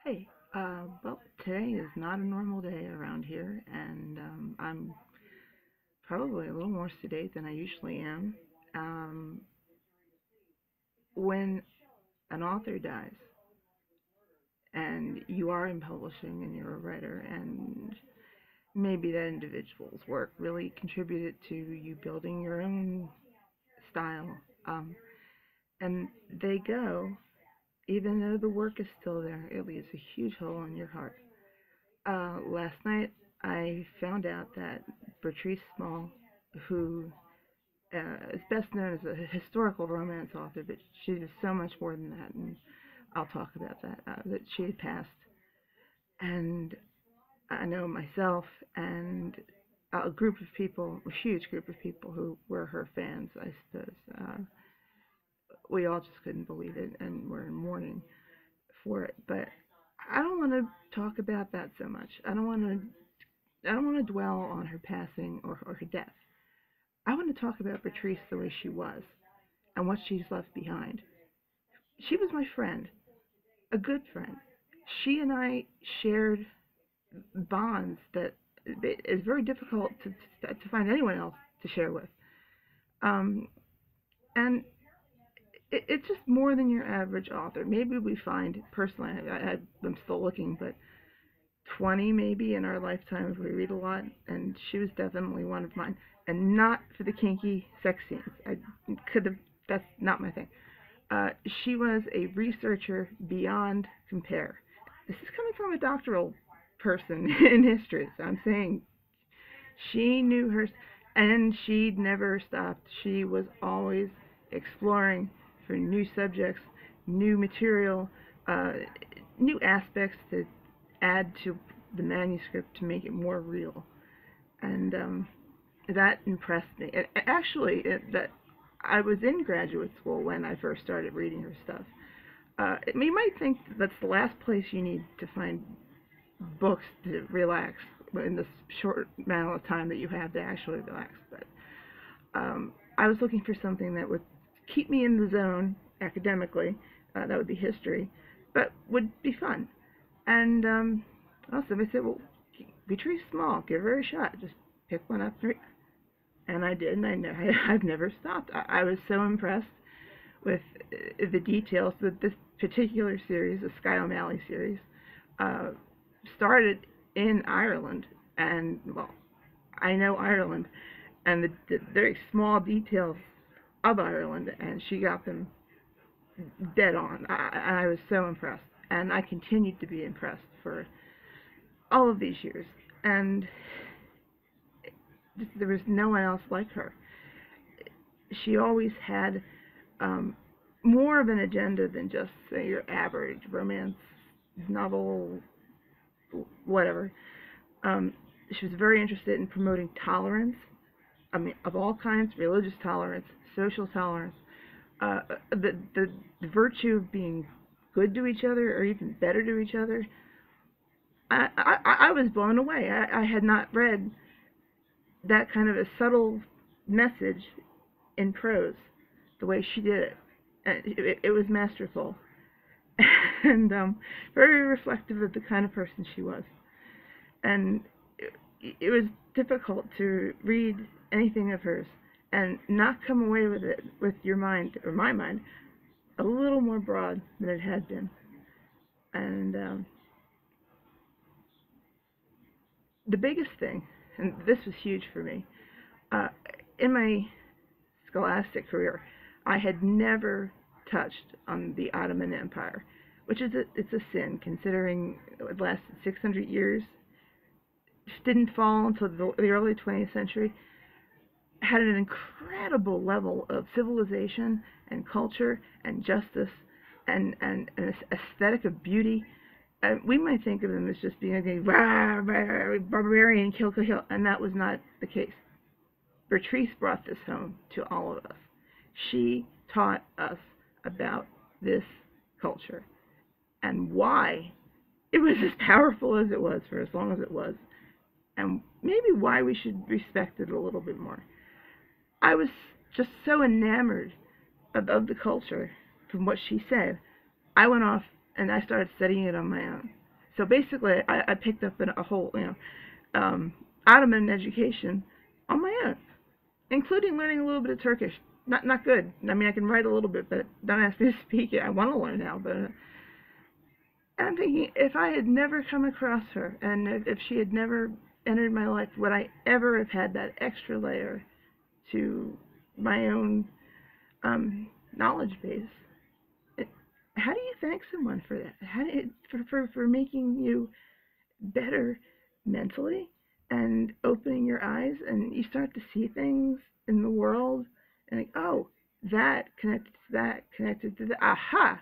Hey, well, today is not a normal day around here, and I'm probably a little more sedate than I usually am. Um, when an author dies, and you are in publishing and you're a writer, and maybe that individual's work really contributed to you building your own style, um, and they go, even though the work is still there, it leaves a huge hole in your heart. Last night I found out that Bertrice Small, who is best known as a historical romance author, but she is so much more than that, and I'll talk about that, that she had passed. And I know myself and a group of people, a huge group of people who were her fans, I suppose. We all just couldn't believe it and were in mourning for it. But I don't want to talk about that so much. I don't want to dwell on her passing or her death. I want to talk about Bertrice the way she was and what she's left behind. She was my friend, a good friend. She and I shared bonds that is very difficult to find anyone else to share with. Um, and it's just more than your average author. Maybe we find, personally, I'm still looking, but 20 maybe in our lifetime if we read a lot, and she was definitely one of mine. And not for the kinky sex scenes. I could have, that's not my thing. She was a researcher beyond compare. This is coming from a doctoral person in history, so I'm saying she knew her, and she never stopped. She was always exploring for new subjects, new material, uh, new aspects to add to the manuscript to make it more real. And that impressed me. Actually, that I was in graduate school when I first started reading her stuff. You might think that's the last place you need to find books to relax in this short amount of time that you have to actually relax. But I was looking for something that would keep me in the zone academically. That would be history, but would be fun. And also, somebody said, "Well, Bertrice Small, give her a shot. Just pick one up." And I did, and I've never stopped. I was so impressed with the details that this particular series, the Sky O'Malley series, uh, started in Ireland, and well, I know Ireland, and the very small details of Ireland, and she got them dead on. I was so impressed, and I continued to be impressed for all of these years, and there was no one else like her. She always had um, more of an agenda than just, say, your average romance novel, whatever. Um, she was very interested in promoting tolerance. I mean, of all kinds: religious tolerance, social tolerance, the virtue of being good to each other or even better to each other. I was blown away. I had not read that kind of a subtle message in prose the way she did it. It was masterful and very reflective of the kind of person she was. And it was difficult to read anything of hers and not come away with it with your mind, or my mind, a little more broad than it had been. And the biggest thing, and this was huge for me, uh, in my scholastic career, I had never touched on the Ottoman Empire, which is it's a sin considering it lasted 600 years, didn't fall until the early 20th century, had an incredible level of civilization and culture and justice and an aesthetic of beauty. We might think of them as just being a rah, rah, barbarian, kill, kill, kill, and that was not the case. Bertrice brought this home to all of us. She taught us about this culture and why it was as powerful as it was for as long as it was, and maybe why we should respect it a little bit more. I was just so enamored of the culture from what she said. I went off and I started studying it on my own. So basically, I picked up a whole, Ottoman education on my own, including learning a little bit of Turkish. Not good. I mean, I can write a little bit, but don't ask me to speak it. I want to learn now, but and I'm thinking, if I had never come across her, and if she had never entered my life, would I ever have had that extra layer to my own knowledge base? It, how do you thank someone for that? How do you, for making you better mentally and opening your eyes, and you start to see things in the world, and like, oh, that connected to that, connected to the, aha,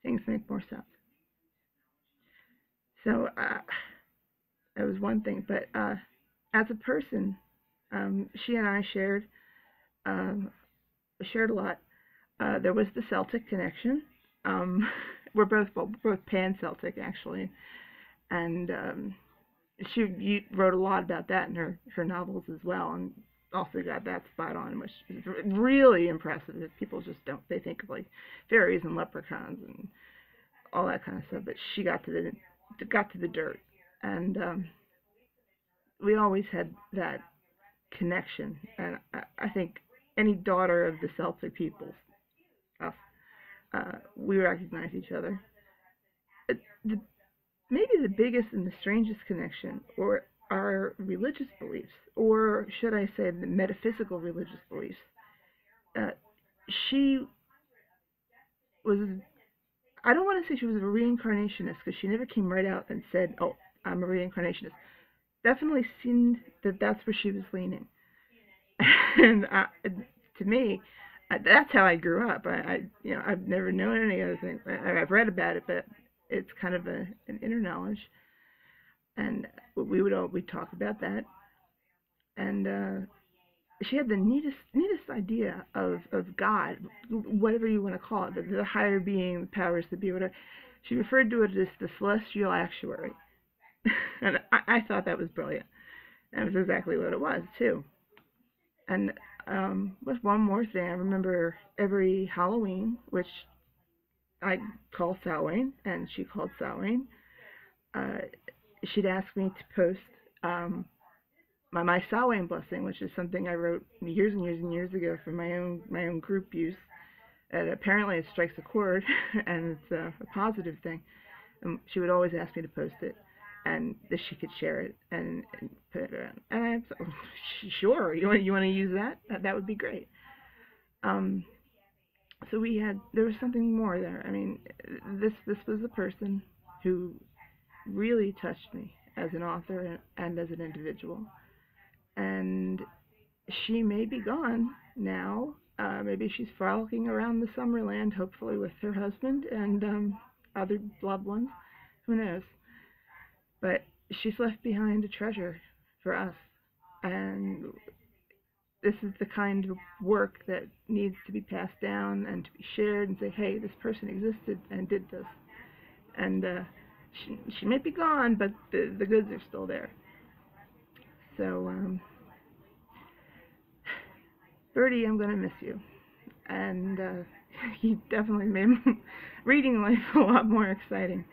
things make more sense. So that was one thing. But as a person, she and I um, shared a lot. There was the Celtic connection. Um, we're both pan Celtic actually, and she wrote a lot about that in her novels as well, and also got that spot on, which is really impressive. People just don't, they think of like fairies and leprechauns and all that kind of stuff, but she got to the dirt, and we always had that connection, and I think any daughter of the Celtic peoples, us, we recognize each other. The, maybe the biggest and the strangest connection, or our religious beliefs, or should I say the metaphysical religious beliefs. Uh, she was, I don't want to say she was a reincarnationist, because she never came right out and said, oh, I'm a reincarnationist. Definitely seemed that that's where she was leaning. And to me, that's how I grew up. I've never known any other thing. I've read about it, but it's kind of an inner knowledge. And we'd talk about that. And she had the neatest idea of God, whatever you want to call it, the higher being, the powers that be, whatever. She referred to it as the celestial actuary, and I thought that was brilliant. That was exactly what it was too. And with one more thing, I remember every Halloween, which I call Samhain, and she called Samhain, uh, she'd ask me to post my Samhain blessing, which is something I wrote years and years and years ago for my own group use. And apparently it strikes a chord, and it's a positive thing. And she would always ask me to post it, and that she could share it and put it around. And I said, oh, sure, you want to use that? That would be great. Um, so there was something more there. I mean, this was a person who really touched me as an author and as an individual. And she may be gone now. Maybe she's frolicking around the Summerland, hopefully with her husband and other loved ones. Who knows? But she's left behind a treasure for us. And this is the kind of work that needs to be passed down and to be shared and say, hey, this person existed and did this. And she may be gone, but the goods are still there. So, Bertie, I'm going to miss you. And you definitely made reading life a lot more exciting.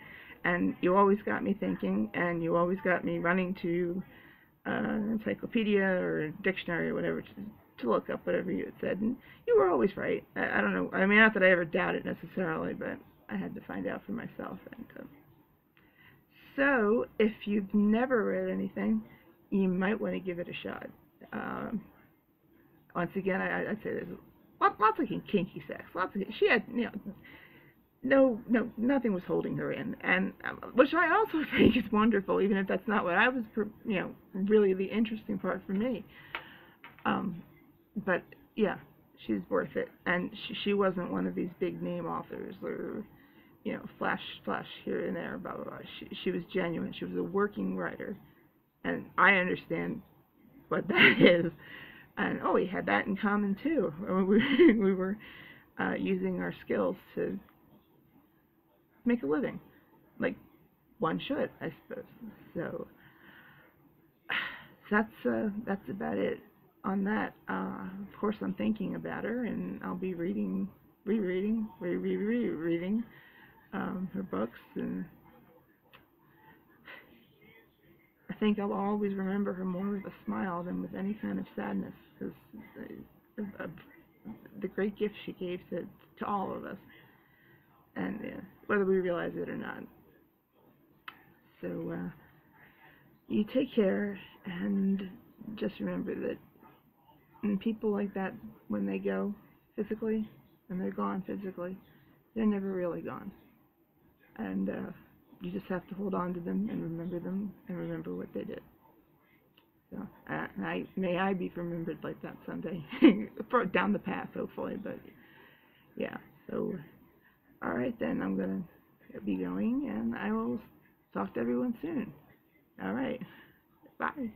And you always got me thinking, and you always got me running to encyclopedia or dictionary or whatever to look up whatever you had said. And you were always right. I don't know. I mean, not that I ever doubt it necessarily, but I had to find out for myself. And so, if you've never read anything, you might want to give it a shot. Um, Once again, I'd say there's lots of kinky sex. Lots of, she had, no, nothing was holding her in, and which I also think is wonderful, even if that's not what I was, really the interesting part for me. But yeah, she's worth it, and she wasn't one of these big name authors or, flash here and there, blah blah blah. She was genuine. She was a working writer, and I understand what that is. And we had that in common too. We were using our skills to make a living, like one should, I suppose. So that's about it on that. Of course, I'm thinking about her, and I'll be rereading her books, and think I'll always remember her more with a smile than with any kind of sadness, because of the great gift she gave to all of us, and whether we realize it or not. So you take care, and just remember that people like that, when they go physically, and they're gone physically, they're never really gone. And you just have to hold on to them and remember what they did. So may I be remembered like that someday, down the path, hopefully. But yeah, so all right then, I'm gonna be going, and I will talk to everyone soon. All right, bye.